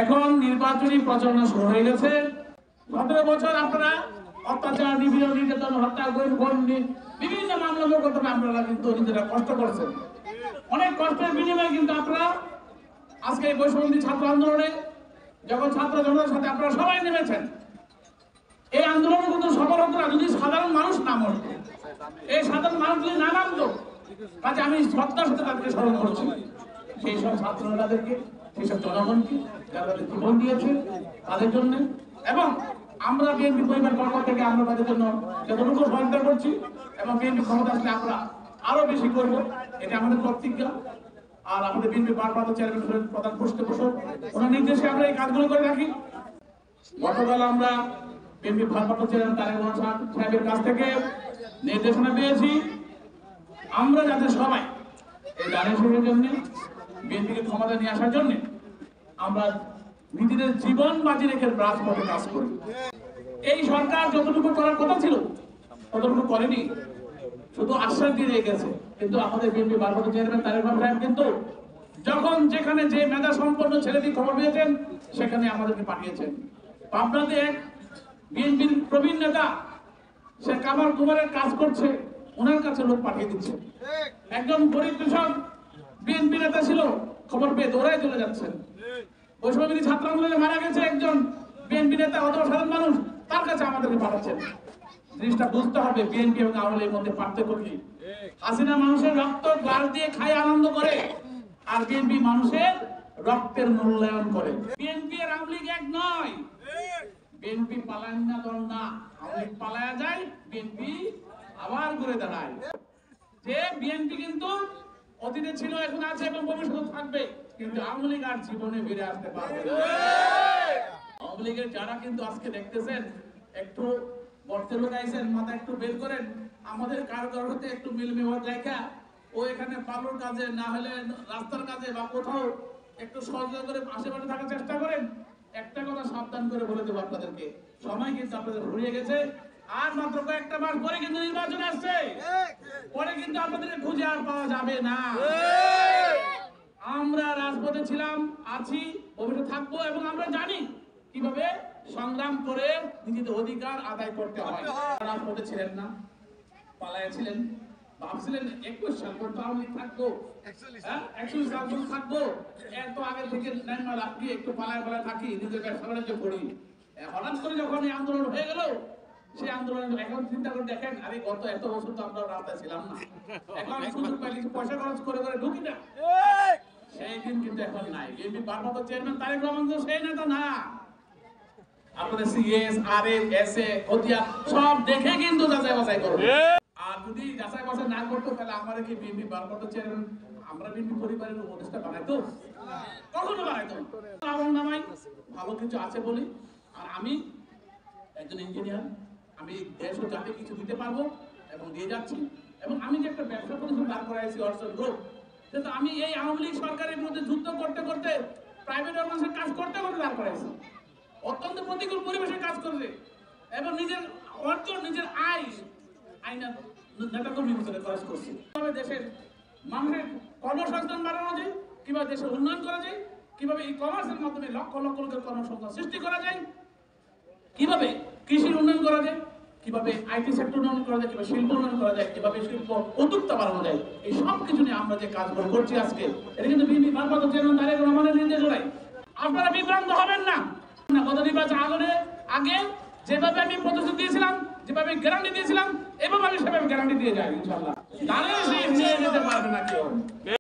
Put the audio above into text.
এখন নির্বাচনী প্রচারণা শুরু হয়ে গেছে। ১৭ বছর আপনারা অত্যাচার, নিপীড়ন, নির্যাতন, হত্যা, বিভিন্ন মামলা মোকদ্দমা আপনারা কিন্তু নিজেরা কষ্ট করছেন। অনেক কষ্টের বিনিময়ে কিন্তু আপনারা আজকে এই বৈষম্যবিরোধী ছাত্র আন্দোলনে যখন ছাত্র জনতার সাথে আপনারা সবাই নেমেছেন, এই আন্দোলনে কিন্তু সফল হতো না যদি সাধারণ মানুষ না মরত। এই সাধারণ মানুষ যদি না নামতো, কাজে আমি শ্রদ্ধার সাথে তাদেরকে স্মরণ করছি, সেই সব ছাত্র নেতাদেরকে, সেই সব জনগণকে যারা তাদের জীবন দিয়েছে তাদের জন্য। এবং আমরা বিএনপি পরিবার পক্ষ থেকে আমরা তাদের জন্য যতটুকু সহযোগিতা করছি এবং বিএনপি ক্ষমতা আসলে আমরা আরো বেশি করব, এটা আমাদের প্রতিজ্ঞা। আর আমাদের বিএনপি ভারপ্রাপ্ত চেয়ারম্যান প্রধান পৃষ্ঠপোষক ওনার নির্দেশে আমরা এই কাজগুলো করে রাখি। গতকাল আমরা বিএনপি ভারপ্রাপ্ত চেয়ারম্যান তারেক রহমান সাহেবের কাছ থেকে নির্দেশনা পেয়েছি আমরা যাতে সবাই এই দাঁড়িয়ে জন্য বিএনপিকে ক্ষমতা নিয়ে আসার জন্য আমরা নিজেদের জীবন বাজি রেখে রাজপথে কাজ করি। এই সরকার যতটুকু করার কথা ছিল ততটুকু করেনি, শুধু আশ্বাস দিয়ে গেছে। কিন্তু আমাদের বিএনপি ভারপ্রাপ্ত চেয়ারম্যান তারেক রহমান সাহেব কিন্তু যখন যেখানে যে মেধা সম্পন্ন ছেলেটি খবর পেয়েছেন সেখানে আমাদেরকে পাঠিয়েছেন। পাবনাতে এক বিএনপির প্রবীণ নেতা, সে কামার কুমারের কাজ করছে, ওনার কাছে লোক পাঠিয়ে দিচ্ছে। একজন গরিব কৃষক বিএনপি নেতা ছিল, খবর পেয়ে দৌড়ায় চলে যাচ্ছেন। বৈষম্যবিরোধী ছাত্র আন্দোলনে মারা গেছে একজন বিএনপি নেতা, অথবা সাধারণ মানুষ, তার কাছে আমাদেরকে পাঠাচ্ছেন। জিনিসটা বুঝতে হবে বিএনপি এবং আওয়ামী লীগের মধ্যে পার্থক্য কি। হাসিনা মানুষের রক্ত গাল দিয়ে খায় আনন্দ করে, আর বিএনপি মানুষের রক্তের মূল্যায়ন করে। বিএনপি আর আওয়ামী লীগ এক নয়। বিএনপি পালায় না দল না, আওয়ামী লীগ পালায়া যায়, বিএনপি আবার ঘুরে দাঁড়ায়। যে বিএনপি কিন্তু অতীতে ছিল, এখন আছে এবং ভবিষ্যতে থাকবে, কিন্তু আওয়ামী লীগ আর জীবনে ফিরে আসতে পারবে না। আওয়ামী লীগের যারা কিন্তু আজকে দেখতেছেন একটু গর্তে লুকাইছেন, মাথা একটু বের করেন, আমাদের কারো হতে একটু মিলমেওয়া দেখা ও এখানে বালুর কাজে না হলে রাস্তার কাজে বা কোথাও একটু সহযোগিতা করে আশেপাশে থাকার চেষ্টা করেন। একটা কথা সাবধান করে বলে দেবো আপনাদেরকে, সময় কিন্তু আপনাদের ঘুরিয়ে গেছে। আর মাত্র কয়েকটা মাস পরে কিন্তু নির্বাচন আসছে, পরে কিন্তু আপনাদেরকে খুঁজে আর পাওয়া যাবে না। আমরা রাজপথে ছিলাম, আছি, ভবিষ্যতে থাকবো এবং আমরা জানি কিভাবে সংগ্রাম করে নিজেদের অধিকার আদায় করতে হয়। রাজপথে ছিলেন না, পালায় ছিলেন, ভাবছিলেন 21 সাল পর্যন্ত আওয়ামী লীগ থাকবো, 41 সাল পর্যন্ত থাকবো, এত আগে থেকে আপনি একটু পালায় থাকি, নিজের ব্যবসা বাণিজ্য করি। হঠাৎ করে যখন এই আন্দোলন হয়ে গেল, সেই আন্দোলন এখন চিন্তা করে দেখেন, আরে গত এত বছর তো আমরা রাস্তায় ছিলাম না, এখন সুযোগ পাইলে পয়সা খরচ করে ঢুকি না, সেই দিন কিন্তু এখন নাই। বিএনপি ভারপ্রাপ্ত চেয়ারম্যান তারেক রহমান তো সেই নেতা না। আপনাদের সিএস, আরএস, এসএ, খতিয়া সব দেখে কিন্তু যাচাই বাছাই করবে। আর যদি যাচাই বাছাই না করতো তাহলে আমাদের কি বিএনপি ভারপ্রাপ্ত চেয়ারম্যান, আমরা বিএনপি পরিবারের উপদেষ্টা বানাইতো? কখনো বানাইতো না। আমার নামাই ভালো কিছু আছে বলি, আর আমি একজন ইঞ্জিনিয়ার, আমি দেশ ও জাতি কিছু দিতে পারবো এবং দিয়ে যাচ্ছি। এবং আমি যে একটা ব্যবসা প্রতিষ্ঠান দাঁড় করাইছি অর্জন গ্রুপ, কিন্তু আমি এই আওয়ামী লীগ সরকারের বিরুদ্ধে যুদ্ধ করতে করতে, প্রাইভেট অর্গানাইজেশন কাজ করতে করতে দাঁড় করাইছি, অত্যন্ত প্রতিকূল পরিবেশে কাজ করছে এবং নিজের অর্জন, নিজের আইনা নেতাকর্মীর ভিতরে খরচ করছে। কিভাবে দেশের মানুষের কর্মসংস্থান বাড়ানো যায়, কিভাবে দেশের উন্নয়ন করা যায়, কিভাবে ই কমার্সের মাধ্যমে লক্ষ লক্ষ লোকের কর্মসংস্থান সৃষ্টি করা যায়, কিভাবে কৃষির উন্নয়ন করা যায়, কিভাবে আইটি সেক্টর উন্নয়ন করা যায়, কিভাবে শিল্প উন্নয়ন করা যায়, কিভাবে শিল্প উদ্যোক্তা বাড়ানো যায়, এই সব কিছু নিয়ে আমরা যে কাজগুলো করছি আজকে, এটা কিন্তু বিএনপি ভারপ্রাপ্ত চেয়ারম্যান তারেক রহমানের নির্দেশনায়। আপনারা বিভ্রান্ত হবেন না। গত নির্বাচন আগে যেভাবে আমি প্রতিশ্রুতি দিয়েছিলাম, যেভাবে গ্যারান্টি দিয়েছিলাম, এভাবে আমি সেভাবে গ্যারান্টি দিয়ে যাই ইনশাআল্লাহ। দাঁড়িয়ে যেতে পারবে না কেউ।